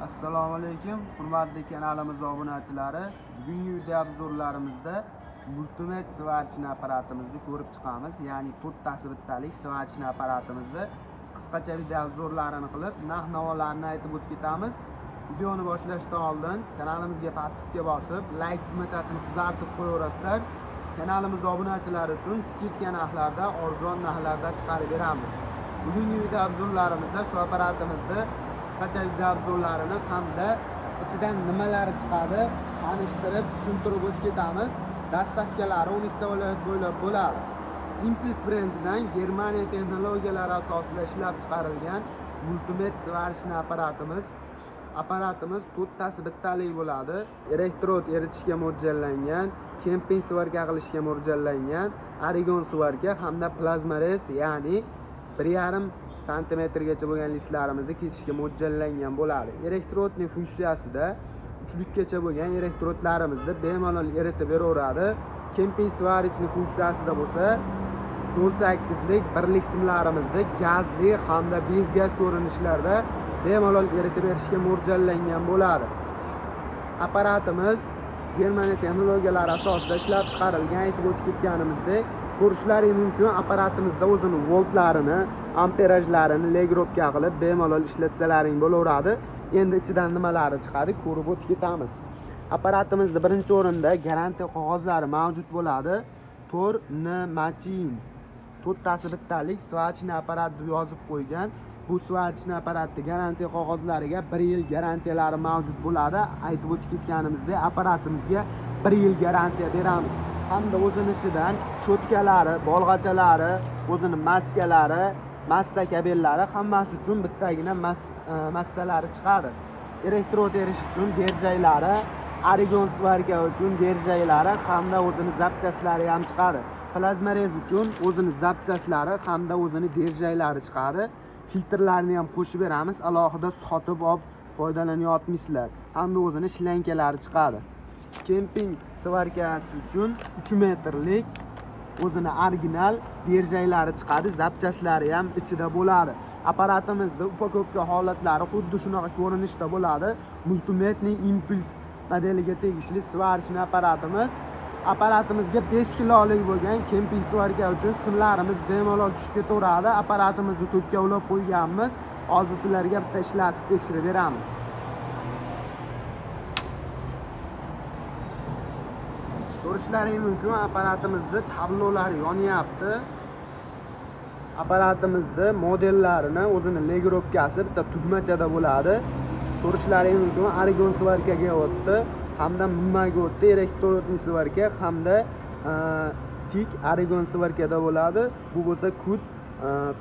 Assalomu alaykum, hurmatli kanalimiz obunachilari. Bugungi video obzorlarimizda multimet svarchina apparatimizni ko'rib chiqamiz. Ya'ni 4 tasi bittalik svarchina apparatimizni qisqacha video obzorlarini qilib, narx-navolarni aytib o'tib ketamiz. Videoni boshlashdan oldin kanalimizga podpiska bosib, like tugmachasini qizartib qo'yaverasizlar. Kanalimiz obunachilari uchun skidka narxlarda, arzon narxlarda chiqarib beramiz. Bugungi video obzorlarimizda shu apparatimizni qisqacha video obzorlarini hamda ichidan nimalar chiqadi tanishtirib, tushuntirib o'tib ketamiz. Dastavkalari 12 ta viloyat bo'ylab bo'ladi. Impuls brendidan Germaniya texnologiyalari asosida ishlab chiqarilgan multimet svarchina apparatimiz 4 tasi bittalik bo'ladi. Elektrod eritishga mo'ljallangan, kemping svarka qilishga mo'ljallangan, arigon svarka hamda plazmarez, ya'ni 1,5 santimetrgacha bo'lgan listlarimizni kesishga mo'ljallangan bo'ladi. Elektrodning funksiyasida uchlikkacha bo'lgan elektrodlarimizni bemalol eritib beraveradi. Kemping svarichning funksiyasida bo'lsa 18lik birlik simlarimizni gazli hamda bezgaz ko'rinishlarda bemalol eritib berishga mo'ljallangan bo'ladi. Apparatimiz Germaniya texnologiyalari asosida ishlab chiqarilgan, aytib o'tib ketganimizdek, ko'rishlaringiz mumkin. Apparatimizda o'zini voltlarini, amperajlarini legrovka qilib bemalol ishlatsalaring bo'laveradi. Endi ichidan nimalari chiqadi ko'rib o'tib ketamiz. Apparatimizda birinchi o'rinda garantiya qog'ozlari mavjud bo'ladi. Tor N Machin 4 tasi bittalik svarchina apparat deb yozib qo'ygan. Bu svarchina apparatning garantiya qog'ozlariga 1 yil garantiyalari mavjud bo'ladi. Aytib o'tib ketganimizdek, apparatimizga 1 yil garantiya beramiz. Hamda o'zini ichidan shotkalari, bolg'achalari, o'zini maskalari, massa kabellari hammasi uchun bittagina massalari chiqadi. Elektrod erish uchun derjaylari, arigon svarka uchun derjaylari hamda o'zini zapchaslari ham chiqadi. Plazmarez uchun o'zini zapchaslari hamda o'zini derjaylari chiqadi. Filtrlarni ham qo'shib beramiz. Alohida sotib olib foydalanyapsizlar. Hamda o'zini shlankalari chiqadi. Kemping svarkasi uchun 3 metrlik o'zini original derjaylari chiqadi. Zapchaslari ham ichida bo'ladi. Apparatimizda upakovka holatlari xuddi shunaqa ko'rinishda bo'ladi. Multimetning Impuls modeliga tegishli svarchina apparatimizga 5 kilolik bo'lgan kemping svarka uchun simlarimiz bemalol tushib ketaveradi. Apparatimizni to'pga ulab qo'yganmiz. Hozir sizlarga bitta ishlatib tekshirib beramiz. Ko'rishlaringiz mumkin, apparatimizda tablolari yonyapti. Apparatimizda modellarini o'zini legrovkasi bitta tugmachada bo'ladi. Ko'rishlaringiz mumkin, arigon svarkaga o'tdi, hamda mmaga o'tdi, elektrodning svarka hamda tik arigon svarkada bo'ladi. Bu bo'lsa kut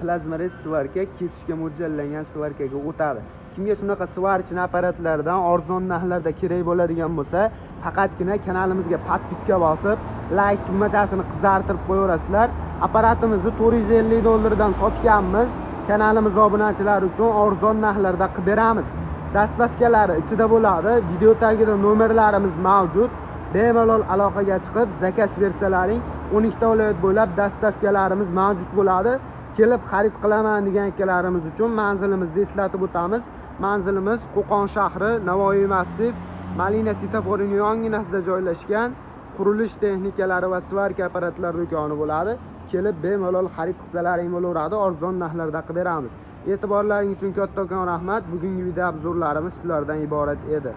plazmarez svarka kesishga mo'ljallangan svarkaga o'tadi. Kimga shunaqa svarchina apparatlardan arzon narxlarda kerak bo'ladigan bo'lsa, faqatgina kanalimizga podpiska bosib, like tugmachasini qizartirib qo'yaverasizlar. Apparatimizni $450 dan sotganmiz. Kanalimiz obunachilari uchun arzon narxlarda qilib beramiz. Dastavkalari ichida bo'ladi. Video tagida nomerlarimiz mavjud. Bemalol aloqaga chiqib zakaz bersalaring 12 ta viloyat bo'ylab dastavkalarimiz mavjud bo'ladi. Kelib xarid qilaman degan akalarimiz uchun manzilimizni eslatib o'tamiz. Manzilimiz Qo'qon shahri, Navoiy massiv, Malina svetoforning yonginasida joylashgan qurilish texnikalari va svarka apparatlar do'koni bo'ladi. Kelib bemalol xarid qilsalaring bo'laveradi. Arzon narxlarda qilib beramiz. E'tiborlaringiz uchun kattakon rahmat. Bugungi video obzorlarimiz shulardan iborat edi.